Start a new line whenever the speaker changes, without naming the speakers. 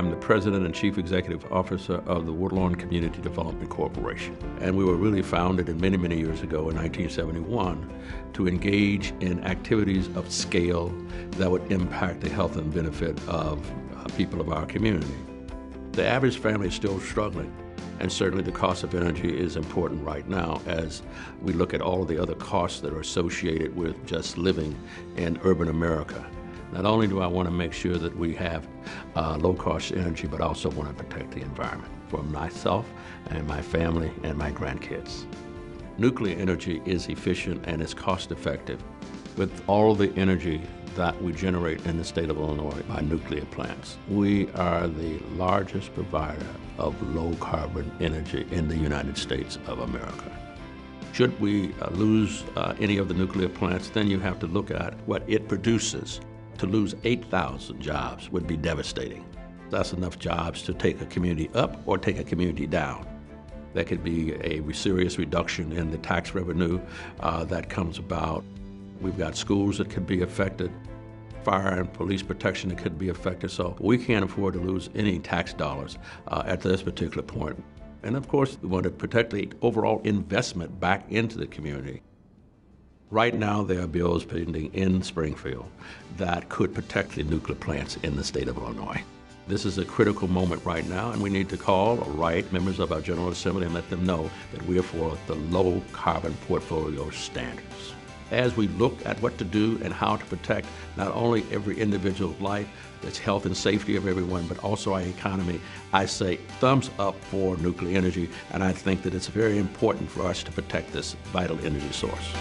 I'm the President and Chief Executive Officer of the Woodlawn Community Development Corporation. And we were really founded many, many years ago in 1971 to engage in activities of scale that would impact the health and benefit of people of our community. The average family is still struggling, and certainly the cost of energy is important right now as we look at all of the other costs that are associated with just living in urban America. Not only do I want to make sure that we have low-cost energy, but I also want to protect the environment for myself and my family and my grandkids. Nuclear energy is efficient and it's cost-effective. With all the energy that we generate in the state of Illinois by nuclear plants, we are the largest provider of low-carbon energy in the United States of America. Should we lose any of the nuclear plants, then you have to look at what it produces. To lose 8,000 jobs would be devastating. That's enough jobs to take a community up or take a community down. There could be a serious reduction in the tax revenue that comes about. We've got schools that could be affected, fire and police protection that could be affected, so we can't afford to lose any tax dollars at this particular point. And of course, we want to protect the overall investment back into the community. Right now, there are bills pending in Springfield that could protect the nuclear plants in the state of Illinois. This is a critical moment right now, and we need to call or write members of our General Assembly and let them know that we are for the low carbon portfolio standards. As we look at what to do and how to protect not only every individual's life, its health and safety of everyone, but also our economy, I say thumbs up for nuclear energy, and I think that it's very important for us to protect this vital energy source.